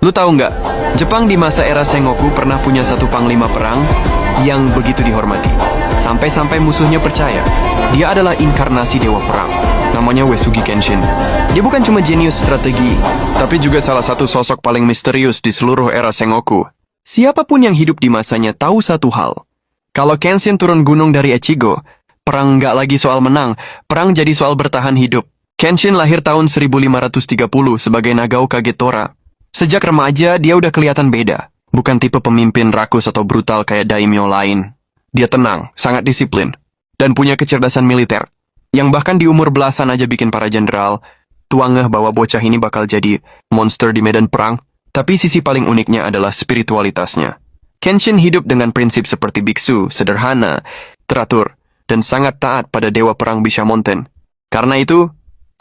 Lu tahu nggak? Jepang di masa era Sengoku pernah punya satu panglima perang yang begitu dihormati. Sampai-sampai musuhnya percaya dia adalah inkarnasi dewa perang. Namanya Uesugi Kenshin. Dia bukan cuma jenius strategi, tapi juga salah satu sosok paling misterius di seluruh era Sengoku. Siapapun yang hidup di masanya tahu satu hal. Kalau Kenshin turun gunung dari Echigo, perang nggak lagi soal menang, perang jadi soal bertahan hidup. Kenshin lahir tahun 1530 sebagai Nagao Kagetora. Sejak remaja, dia udah kelihatan beda. Bukan tipe pemimpin rakus atau brutal kayak daimyo lain. Dia tenang, sangat disiplin, dan punya kecerdasan militer. Yang bahkan di umur belasan aja bikin para jenderal tua ngeh bahwa bocah ini bakal jadi monster di medan perang. Tapi sisi paling uniknya adalah spiritualitasnya. Kenshin hidup dengan prinsip seperti biksu, sederhana, teratur, dan sangat taat pada dewa perang Bishamonten. Karena itu,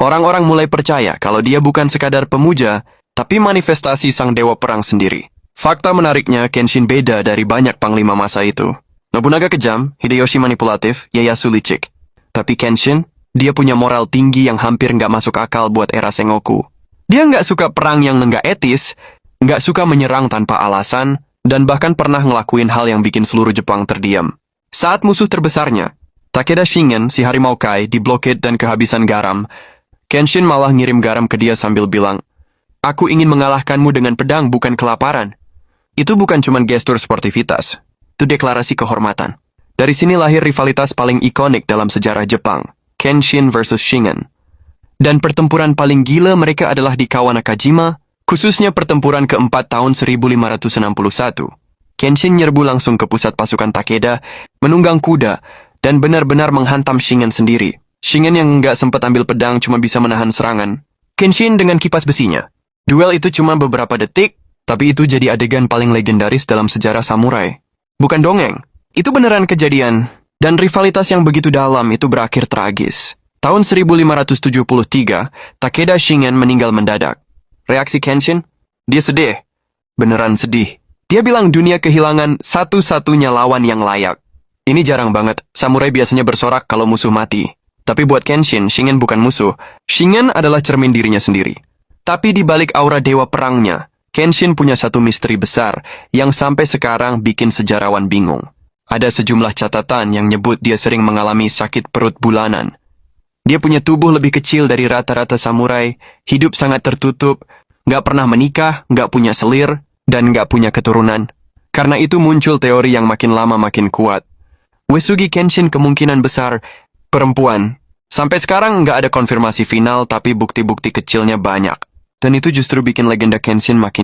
orang-orang mulai percaya kalau dia bukan sekadar pemuja, tapi manifestasi sang dewa perang sendiri. Fakta menariknya, Kenshin beda dari banyak panglima masa itu. Nobunaga kejam, Hideyoshi manipulatif, Ieyasu licik. Tapi Kenshin, dia punya moral tinggi yang hampir nggak masuk akal buat era Sengoku. Dia nggak suka perang yang nggak etis, nggak suka menyerang tanpa alasan, dan bahkan pernah ngelakuin hal yang bikin seluruh Jepang terdiam. Saat musuh terbesarnya, Takeda Shingen, si harimau Kai, diblokade dan kehabisan garam, Kenshin malah ngirim garam ke dia sambil bilang, "Aku ingin mengalahkanmu dengan pedang, bukan kelaparan." Itu bukan cuma gestur sportivitas, itu deklarasi kehormatan. Dari sini lahir rivalitas paling ikonik dalam sejarah Jepang, Kenshin versus Shingen. Dan pertempuran paling gila mereka adalah di Kawanakajima, khususnya pertempuran keempat tahun 1561. Kenshin nyerbu langsung ke pusat pasukan Takeda, menunggang kuda, dan benar-benar menghantam Shingen sendiri. Shingen yang nggak sempat ambil pedang cuma bisa menahan serangan Kenshin dengan kipas besinya. Duel itu cuma beberapa detik, tapi itu jadi adegan paling legendaris dalam sejarah samurai. Bukan dongeng, itu beneran kejadian. Dan rivalitas yang begitu dalam itu berakhir tragis. Tahun 1573, Takeda Shingen meninggal mendadak. Reaksi Kenshin? Dia sedih. Beneran sedih. Dia bilang dunia kehilangan satu-satunya lawan yang layak. Ini jarang banget, samurai biasanya bersorak kalau musuh mati. Tapi buat Kenshin, Shingen bukan musuh. Shingen adalah cermin dirinya sendiri. Tapi di balik aura dewa perangnya, Kenshin punya satu misteri besar yang sampai sekarang bikin sejarawan bingung. Ada sejumlah catatan yang nyebut dia sering mengalami sakit perut bulanan. Dia punya tubuh lebih kecil dari rata-rata samurai, hidup sangat tertutup, nggak pernah menikah, nggak punya selir, dan nggak punya keturunan. Karena itu muncul teori yang makin lama makin kuat. Uesugi Kenshin kemungkinan besar perempuan. Sampai sekarang nggak ada konfirmasi final, tapi bukti-bukti kecilnya banyak. Dan itu justru bikin legenda Kenshin makin